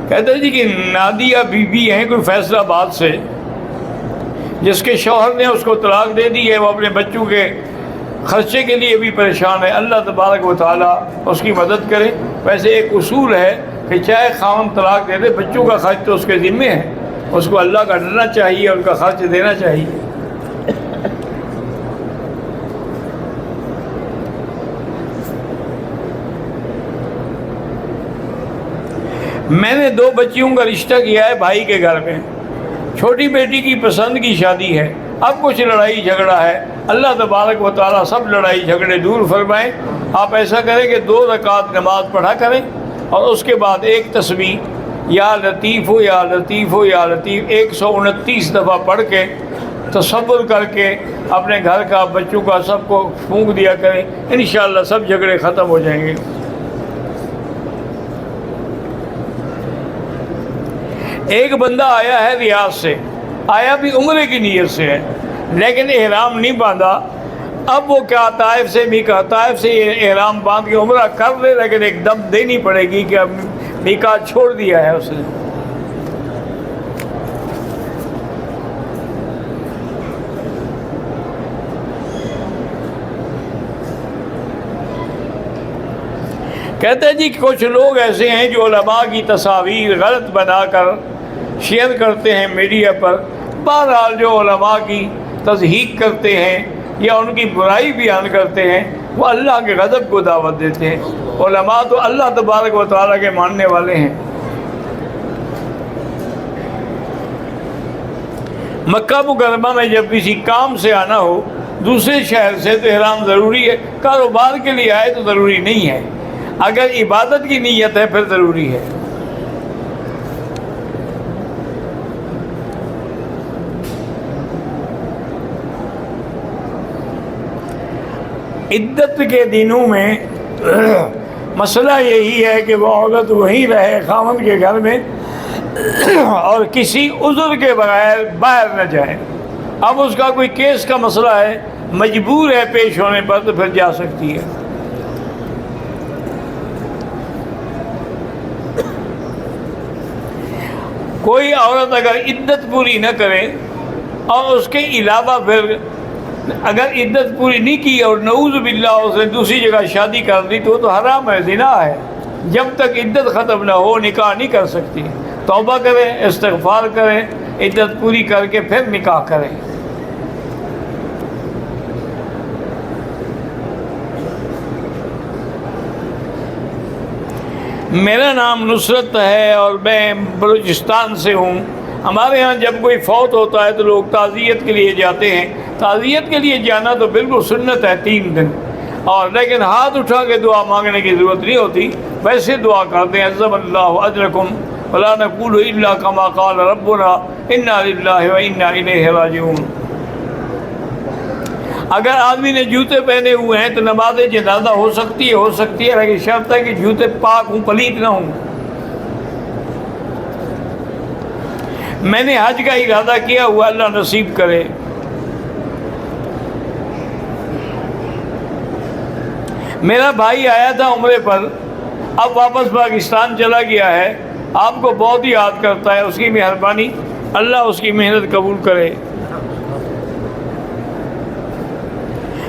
کہتے ہیں جی کہ نادیہ بی بی ہیں کوئی فیصلہ آباد سے، جس کے شوہر نے اس کو طلاق دے دی ہے، وہ اپنے بچوں کے خرچے کے لیے بھی پریشان ہے، اللہ تبارک و تعالیٰ اس کی مدد کرے۔ ویسے ایک اصول ہے کہ چاہے خاوند طلاق دے دے، بچوں کا خرچ تو اس کے ذمے ہے، اس کو اللہ کا ڈرنا چاہیے، ان کا خرچ دینا چاہیے۔ میں نے 2 بچیوں کا رشتہ کیا ہے بھائی کے گھر میں، چھوٹی بیٹی کی پسند کی شادی ہے، اب کچھ لڑائی جھگڑا ہے، اللہ تبارک و تعالیٰ سب لڑائی جھگڑے دور فرمائیں۔ آپ ایسا کریں کہ 2 رکعت نماز پڑھا کریں اور اس کے بعد ایک تسبیح یا لطیف ہو یا لطیف ہو یا لطیف 129 دفعہ پڑھ کے تصور کر کے اپنے گھر کا، بچوں کا، سب کو پھونک دیا کریں، انشاءاللہ سب جھگڑے ختم ہو جائیں گے۔ ایک بندہ آیا ہے ریاض سے، آیا بھی عمرے کی نیت سے ہے، لیکن احرام نہیں باندھا۔ اب وہ کیا طائف سے احرام باندھ کے عمرہ کر لے، لیکن ایک دم دینی پڑے گی کہ اب میقات چھوڑ دیا ہے اس نے۔ کہتے ہیں جی کچھ لوگ ایسے ہیں جو علماء کی تصاویر غلط بنا کر شیئر کرتے ہیں میڈیا پر۔ بہرحال جو علماء کی تضحیق کرتے ہیں یا ان کی برائی بیان کرتے ہیں، وہ اللہ کے غضب کو دعوت دیتے ہیں۔ علماء تو اللہ تبارک و تعالیٰ کے ماننے والے ہیں۔ مکہ مکرمہ میں جب کسی کام سے آنا ہو دوسرے شہر سے تو احرام ضروری ہے، کاروبار کے لیے آئے تو ضروری نہیں ہے، اگر عبادت کی نیت ہے پھر ضروری ہے۔ عدت کے دنوں میں مسئلہ یہی ہے کہ وہ عورت وہیں رہے خاوند کے گھر میں اور کسی عذر کے بغیر باہر نہ جائے۔ اب اس کا کوئی کیس کا مسئلہ ہے، مجبور ہے پیش ہونے پر، تو پھر جا سکتی ہے۔ کوئی عورت اگر عدت پوری نہ کرے اور اس کے علاوہ پھر اگر عدت پوری نہیں کی اور نعوذ باللہ اس نے دوسری جگہ شادی کر دی تو وہ تو حرام ہے، زنا ہے۔ جب تک عدت ختم نہ ہو نکاح نہیں کر سکتی۔ توبہ کریں، استغفار کریں، عدت پوری کر کے پھر نکاح کریں۔ میرا نام نصرت ہے اور میں بلوچستان سے ہوں۔ ہمارے ہاں جب کوئی فوت ہوتا ہے تو لوگ تعزیت کے لیے جاتے ہیں۔ تعزیت کے لیے جانا تو بالکل سنت ہے 3 دن، اور لیکن ہاتھ اٹھا کے دعا مانگنے کی ضرورت نہیں ہوتی، ویسے دعا کرتے ہیں عزم اللہ اجرکم ولا نقول الا کما قال ربنا انا للہ و انا الیہ راجعون۔ اگر آدمی نے جوتے پہنے ہوئے ہیں تو نماز جنازہ ہو سکتی ہے، لیکن شرط ہے کہ جوتے پاک ہوں، پلیت نہ ہوں۔ میں نے حج کا ارادہ کیا ہوا، اللہ نصیب کرے۔ میرا بھائی آیا تھا عمرے پر، اب واپس پاکستان چلا گیا ہے، آپ کو بہت ہی یاد کرتا ہے، اس کی مہربانی، اللہ اس کی محنت قبول کرے۔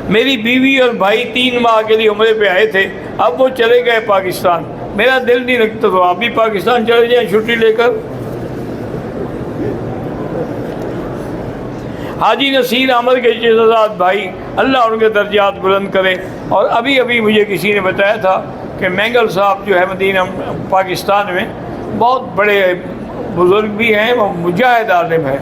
میری بیوی اور بھائی 3 ماہ کے لیے عمرے پہ آئے تھے، اب وہ چلے گئے پاکستان۔ میرا دل نہیں لگتا تو آپ بھی پاکستان چلے جائیں چھٹی لے کر۔ حاجی نصیر احمد کے جزاد بھائی، اللہ ان کے درجات بلند کرے۔ اور ابھی مجھے کسی نے بتایا تھا کہ مینگل صاحب جو ہے مدینہ پاکستان میں بہت بڑے بزرگ بھی ہیں، وہ مجاہد عالم ہے،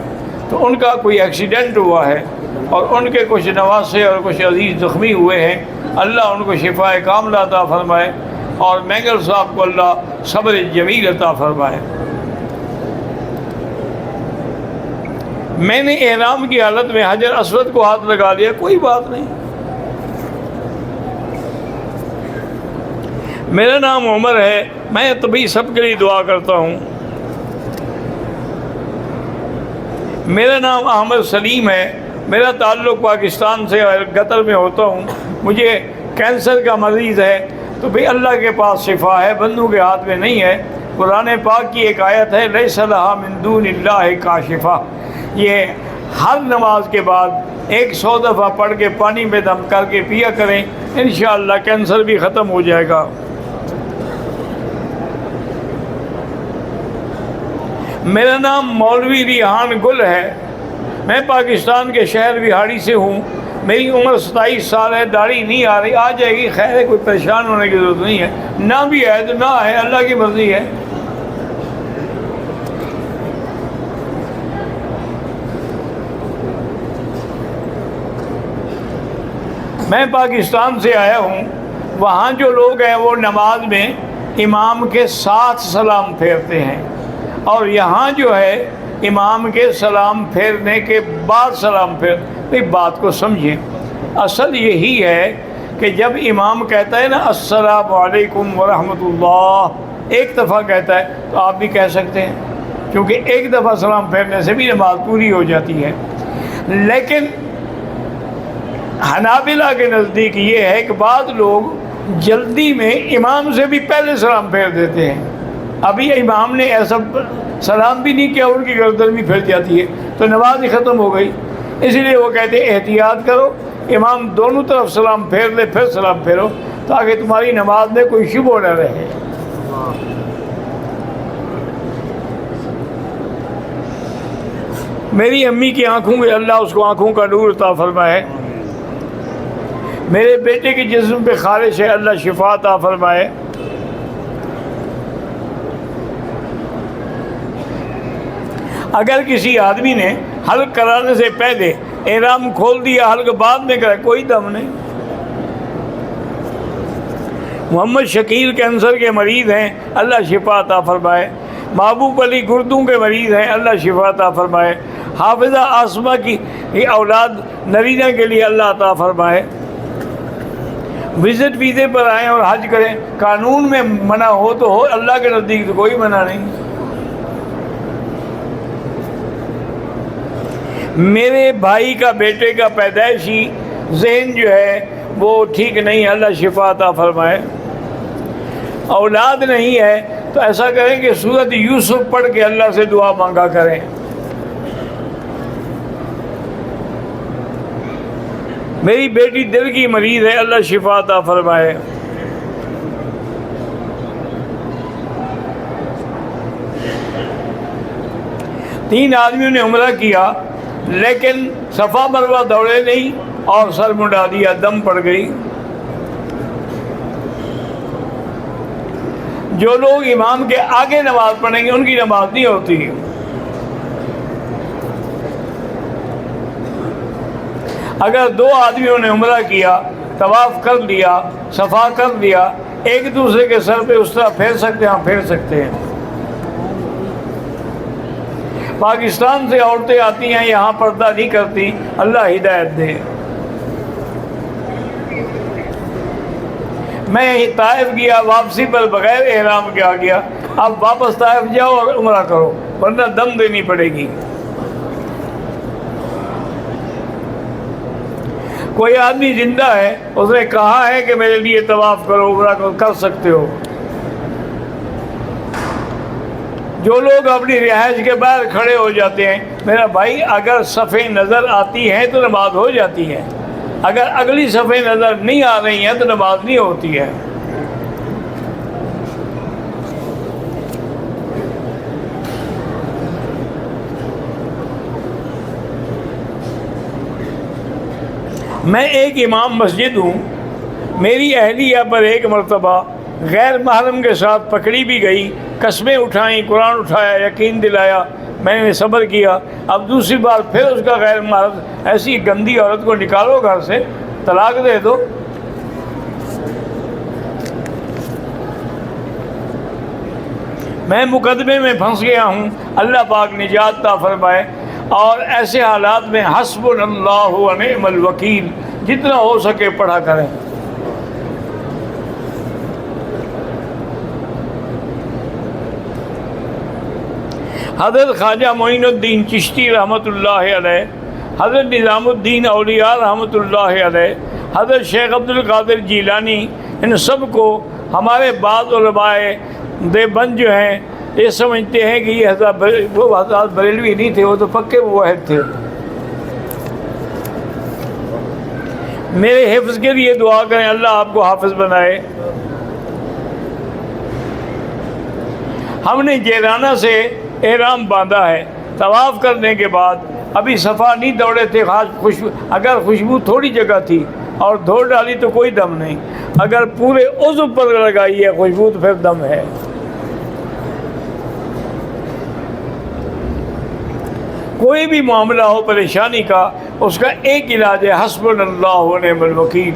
تو ان کا کوئی ایکسیڈنٹ ہوا ہے اور ان کے کچھ نواسے اور کچھ عزیز زخمی ہوئے ہیں۔ اللہ ان کو شفاء کاملہ عطا فرمائے اور مینگل صاحب کو اللہ صبر جمیل عطا فرمائے۔ میں نے احرام کی حالت میں حجر اسود کو ہاتھ لگا لیا، کوئی بات نہیں۔ میرا نام عمر ہے، میں تبھی سب کے لیے دعا کرتا ہوں۔ میرا نام احمد سلیم ہے، میرا تعلق پاکستان سے اور قطر میں ہوتا ہوں۔ مجھے کینسر کا مریض ہے، تو بھئی اللہ کے پاس شفا ہے، بندوں کے ہاتھ میں نہیں ہے۔ قرآن پاک کی ایک آیت ہے لیس لہا من دون اللہ کاشفہ، یہ ہر نماز کے بعد 100 دفعہ پڑھ کے پانی میں دم کر کے پیا کریں، انشاءاللہ کینسر بھی ختم ہو جائے گا۔ میرا نام مولوی ریحان گل ہے، میں پاکستان کے شہر بہاڑی سے ہوں، میری عمر 27 سال ہے، داڑھی نہیں آ رہی، آ جائے گی، خیر ہے، کوئی پریشان ہونے کی ضرورت نہیں ہے، نہ بھی ہے تو نہ ہے، اللہ کی مرضی ہے۔ میں پاکستان سے آیا ہوں، وہاں جو لوگ ہیں وہ نماز میں امام کے ساتھ سلام پھیرتے ہیں، اور یہاں جو ہے امام کے سلام پھیرنے کے بعد سلام پھیر۔ بات کو سمجھیں، اصل یہی ہے کہ جب امام کہتا ہے نا السلام علیکم ورحمۃ اللہ، ایک دفعہ کہتا ہے تو آپ بھی کہہ سکتے ہیں، کیونکہ ایک دفعہ سلام پھیرنے سے بھی نماز پوری ہو جاتی ہے۔ لیکن حنابلہ کے نزدیک یہ ہے کہ بعض لوگ جلدی میں امام سے بھی پہلے سلام پھیر دیتے ہیں، ابھی امام نے ایسا سلام بھی نہیں کیا، ان کی گردن بھی پھر جاتی ہے، تو نماز ہی ختم ہو گئی۔ اس لیے وہ کہتے ہیں احتیاط کرو، امام دونوں طرف سلام پھیر لے پھر سلام پھیرو، تاکہ تمہاری نماز میں کوئی شبہ نہ رہے۔ میری امی کی آنکھوں میں اللہ اس کو آنکھوں کا نور عطا فرمائے، میرے بیٹے کے جسم پہ خارش ہے، اللہ شفا عطا فرمائے۔ اگر کسی آدمی نے حلق کرانے سے پہلے احرام کھول دیا، حلق بعد میں کرے، کوئی دم نہیں۔ محمد شکیل کینسر کے مریض ہیں، اللہ شفا عطا فرمائے۔ محبوب علی گردوں کے مریض ہیں، اللہ شفا عطا فرمائے۔ حافظہ آسمہ کی اولاد نرینہ کے لیے اللہ عطا فرمائے۔ وزٹ ویزے پر آئیں اور حج کریں، قانون میں منع ہو تو ہو، اللہ کے نزدیک تو کوئی منع نہیں۔ میرے بھائی کا بیٹے کا پیدائشی ذہن جو ہے وہ ٹھیک نہیں، اللہ شفا عطا فرمائے۔ اولاد نہیں ہے تو ایسا کریں کہ سورۃ یوسف پڑھ کے اللہ سے دعا مانگا کریں۔ میری بیٹی دل کی مریض ہے، اللہ شفا عطا فرمائے۔ تین آدمیوں نے عمرہ کیا لیکن صفا مروہ دوڑے نہیں اور سر منڈا دیا، دم پڑ گئی۔ جو لوگ امام کے آگے نماز پڑھیں گے ان کی نماز نہیں ہوتی۔ اگر دو آدمیوں نے عمرہ کیا، طواف کر لیا، صفا کر لیا، ایک دوسرے کے سر پہ اس طرح پھیر سکتے ہیں؟ ہاں پھیر سکتے ہیں۔ پاکستان سے عورتیں آتی ہیں، یہاں پردہ نہیں کرتی، اللہ ہدایت دے۔ میں طائف گیا، واپسی پر بغیر احرام کے آ گیا، اب واپس طائف جاؤ اور عمرہ کرو ورنہ دم دینی پڑے گی۔ کوئی آدمی زندہ ہے، اس نے کہا ہے کہ میرے لیے طواف کرو، عمرہ کرو، کر سکتے ہو۔ جو لوگ اپنی رہائش کے باہر کھڑے ہو جاتے ہیں، میرا بھائی اگر صفیں نظر آتی ہیں تو نماز ہو جاتی ہے، اگر اگلی صفیں نظر نہیں آ رہی ہیں تو نماز نہیں ہوتی ہے۔ میں ایک امام مسجد ہوں، میری اہلیہ پر ایک مرتبہ غیر محرم کے ساتھ پکڑی بھی گئی، قسمیں اٹھائیں، قرآن اٹھایا، یقین دلایا، میں نے صبر کیا۔ اب دوسری بار پھر اس کا غیر محرم، ایسی گندی عورت کو نکالو گھر سے، طلاق دے دو۔ میں مقدمے میں پھنس گیا ہوں، اللہ پاک نجات عطا فرمائے۔ اور ایسے حالات میں حسبنا اللہ و نعم الوکیل جتنا ہو سکے پڑھا کریں۔ حضرت خواجہ معین الدین چشتی رحمۃ اللہ علیہ، حضرت نظام الدین اولیاء رحمۃ اللہ علیہ، حضرت شیخ عبد القادر جیلانی ان سب کو ہمارے بعض علماء دیوبند جو ہیں یہ سمجھتے ہیں کہ یہ حضرت وہ حضرات بریلوی نہیں تھے، وہ تو پکے موحد تھے۔ میرے حفظ کے لیے دعا کریں، اللہ آپ کو حافظ بنائے۔ ہم نے جیرانہ سے احرام باندھا ہے، طواف کرنے کے بعد ابھی صفا نہیں دوڑے تھے، خاص اگر خوشبو تھوڑی جگہ تھی اور دھو ڈالی تو کوئی دم نہیں، اگر پورے عضو پر لگائی ہے خوشبو تو پھر دم ہے۔ کوئی بھی معاملہ ہو پریشانی کا، اس کا ایک علاج ہے حسبنا اللہ و نعم الوکیل۔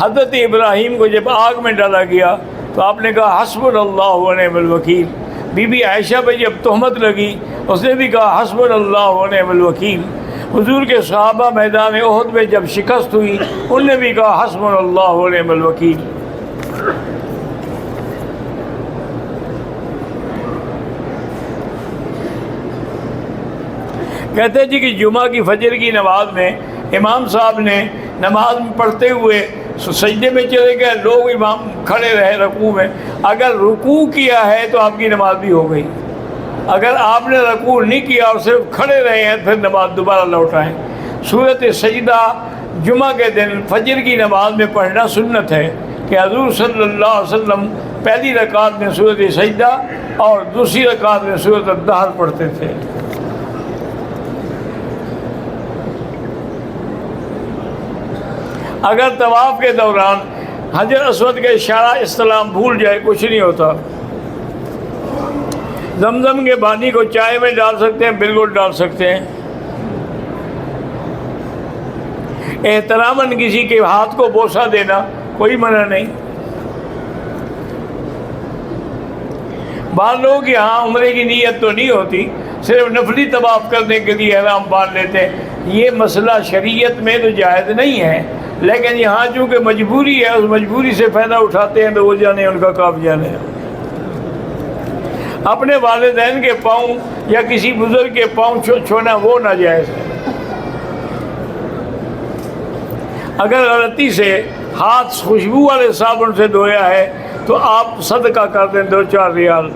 حضرت ابراہیم کو جب آگ میں ڈالا گیا تو آپ نے کہا حسبنا اللہ و نعم الوکیل۔ بی بی عائشہ پہ جب تہمت لگی اس نے بھی کہا حسبنا اللہ و نعم الوکیل۔ حضور کے صحابہ میدان احد میں جب شکست ہوئی ان نے بھی کہا حسبنا اللہ و نعم الوکیل۔ کہتے ہیں جی کہ جمعہ کی فجر کی نماز میں امام صاحب نے نماز میں پڑھتے ہوئے سجدے میں چلے گئے، لوگ امام کھڑے رہے رکوع میں، اگر رکوع کیا ہے تو آپ کی نماز بھی ہو گئی، اگر آپ نے رکوع نہیں کیا اور صرف کھڑے رہے ہیں پھر نماز دوبارہ لوٹائیں۔ سورۃ سجدہ جمعہ کے دن فجر کی نماز میں پڑھنا سنت ہے کہ حضور صلی اللہ علیہ وسلم پہلی رکعت میں سورۃ سجدہ اور دوسری رکعت میں سورۃ الدہر پڑھتے تھے۔ اگر طواف کے دوران حجر اسود کے اشارہ استلام بھول جائے کچھ نہیں ہوتا۔ زمزم کے پانی کو چائے میں ڈال سکتے ہیں، بالکل ڈال سکتے ہیں۔ احتراماً کسی کے ہاتھ کو بوسہ دینا کوئی منع نہیں۔ بعض لوگ یہاں عمرے کی نیت تو نہیں ہوتی، صرف نفلی طواف کرنے کے لیے احرام باندھ لیتے ہیں، یہ مسئلہ شریعت میں تو جائز نہیں ہے، لیکن یہاں چونکہ مجبوری ہے اس مجبوری سے فائدہ اٹھاتے ہیں تو وہ جانے ان کا کام جانے۔ اپنے والدین کے پاؤں یا کسی بزرگ کے پاؤں چھونا وہ ناجائز ہے۔ اگر غلطی سے ہاتھ خوشبو والے صابن سے دھویا ہے تو آپ صدقہ کر دیں 2-4 ریال۔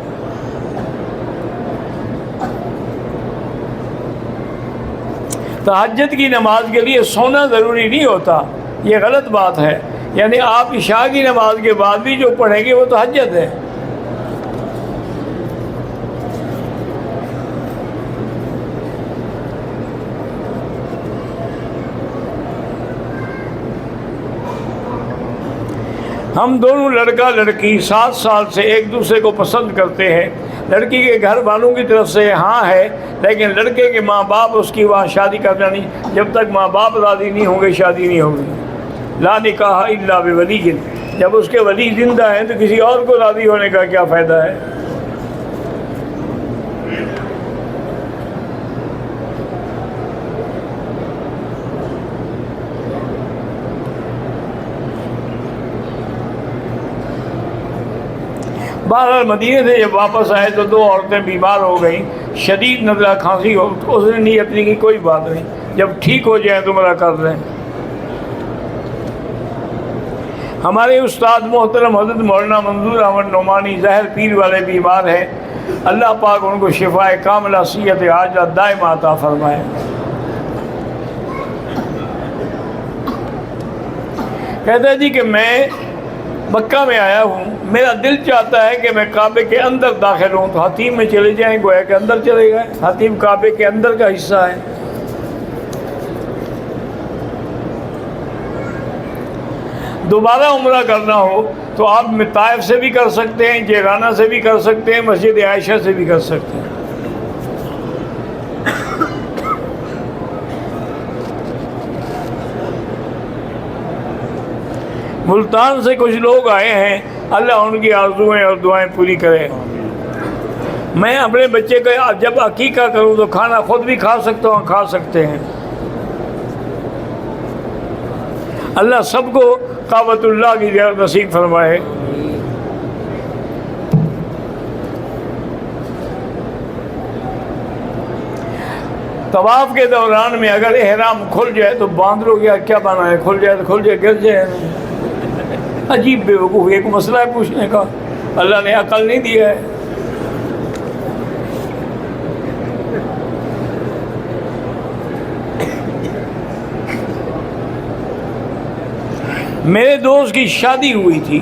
تہجد کی نماز کے لیے سونا ضروری نہیں ہوتا، یہ غلط بات ہے، یعنی آپ عشاء کی نماز کے بعد بھی جو پڑھیں گے وہ تہجد ہے۔ ہم دونوں لڑکا لڑکی 7 سال سے ایک دوسرے کو پسند کرتے ہیں، لڑکی کے گھر والوں کی طرف سے ہاں ہے، لیکن لڑکے کے ماں باپ اس کی وہاں شادی کرنا نہیں، جب تک ماں باپ راضی نہیں ہوں گے شادی نہیں ہوگی۔ لا نکاح الا بولی، جب اس کے ولی زندہ ہیں تو کسی اور کو راضی ہونے کا کیا فائدہ ہے؟ بہرحال مدینے سے جب واپس آئے تو 2 عورتیں بیمار ہو گئیں، شدید نزلہ کھانسی ہو، اس نے نیت نہیں کی کوئی بات نہیں، جب ٹھیک ہو جائیں تو میرا کر دیں۔ ہمارے استاد محترم حضرت مولانا منظور احمد نعمانی زہر پیر والے بیمار ہیں، اللہ پاک ان کو شفاء کاملہ صحت عاجلہ دائمہ عطا فرمائے۔ کہتا ہے جی کہ میں مکہ میں آیا ہوں، میرا دل چاہتا ہے کہ میں کعبے کے اندر داخل ہوں، تو حتیم میں چلے جائیں، گویا کہ اندر چلے گئے، حتیم کعبے کے اندر کا حصہ ہے۔ دوبارہ عمرہ کرنا ہو تو آپ طائف سے بھی کر سکتے ہیں، جیرانہ سے بھی کر سکتے ہیں، مسجد عائشہ سے بھی کر سکتے ہیں۔ ملتان سے کچھ لوگ آئے ہیں، اللہ ان کی آرزوئیں اور دعائیں پوری کرے۔ میں اپنے بچے کا جب عقیقہ کروں تو کھانا خود بھی کھا سکتا ہوں، کھا سکتے ہیں۔ اللہ سب کو کعبۃ اللہ کی زیارت نصیب فرمائے۔ طواف کے دوران میں اگر احرام کھل جائے تو باندھ لو، کیا بنا ہے، کھل جائے تو کھل جائے، گر جائے۔ عجیب بیوقوف، ایک مسئلہ ہے پوچھنے کا، اللہ نے عقل نہیں دیا ہے۔ میرے دوست کی شادی ہوئی تھی،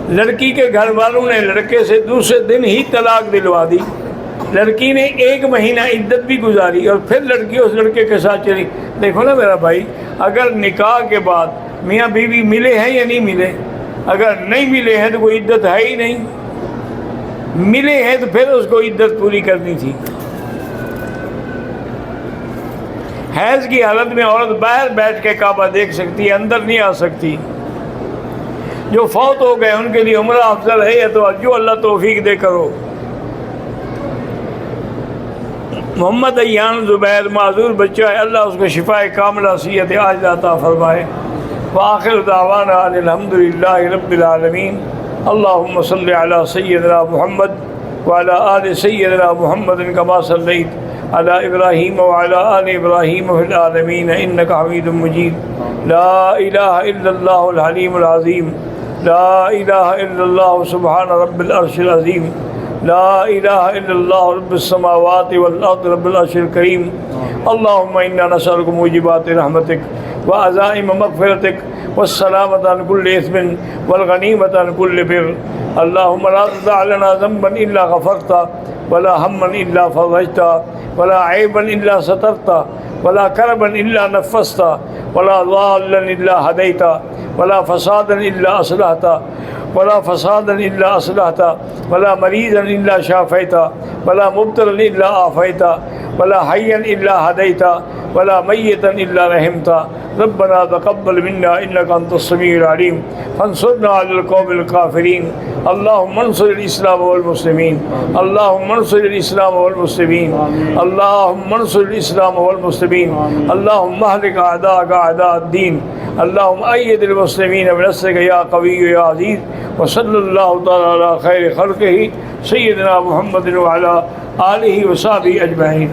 لڑکی کے گھر والوں نے لڑکے سے دوسرے دن ہی طلاق دلوا دی۔ لڑکی نے 1 مہینہ عدت بھی گزاری اور پھر لڑکی اس لڑکے کے ساتھ چلی۔ دیکھو نا میرا بھائی، اگر نکاح کے بعد میاں بیوی ملے ہیں یا نہیں ملے، اگر نہیں ملے ہیں تو کوئی عدت ہے ہی نہیں، ملے ہیں تو پھر اس کو عدت پوری کرنی تھی۔ حیض کی حالت میں عورت باہر بیٹھ کے کعبہ دیکھ سکتی ہے، اندر نہیں آ سکتی۔ جو فوت ہو گئے ان کے لیے عمرہ افضل ہے، یا تو جو اللہ توفیق دے کرو۔ محمد ایان زبیر معذور بچہ ہے، اللہ اس کو شفاء کاملہ صحت عاجلہ عطا فرمائے۔ وآخر دعوانا ان الحمدللہ رب العالمین۔ اللہم صلی علی سیدنا محمد وعلی آل سیدنا محمد کما صلیت علی ابراہیم وعلی آل ابراہیم فی العالمین انک حمید مجید۔ لا الہ الا اللہ الحلیم العظیم، لا الہ الا اللہ سبحان رب العرش العظیم، لا الہ الا اللہ رب السماوات والارض رب العرش الکریم۔ اللہم انا نسألک موجبات رحمتک وعزائم مغفرتک والسلامۃ عن کل اثم والغنیمۃ عن کل بر۔ اللہم لا تدع لنا ذنبا الا غفرتا ولا ہما الا فرجتا ولا عیبا الا سترتا ولا کربا الا نفستا ولا ضالا الا ہدیتا ولا فسادا الا اصلحتا ولا فسادا الا اصلحتا ولا مریضا الا شافیتا ولا مبتلا الا عافیتا ولا حیا الا ہدیتا ولا میتا الا رحمتا۔ ربنا تقبل منا انك انت السميع العليم فانصرنا على القوم الكافرين۔ اللهم انصر الاسلام والمسلمين، اللهم انصر الاسلام والمسلمين، اللهم انصر الاسلام والمسلمين، اللهم اهلك اعداءك اعداء الدين، اللهم ايد المسلمين بنصرك يا قوي يا عزيز۔ وصلى الله تعالى على خير خلقه سيدنا محمد وعلى آله وصحبه اجمعين۔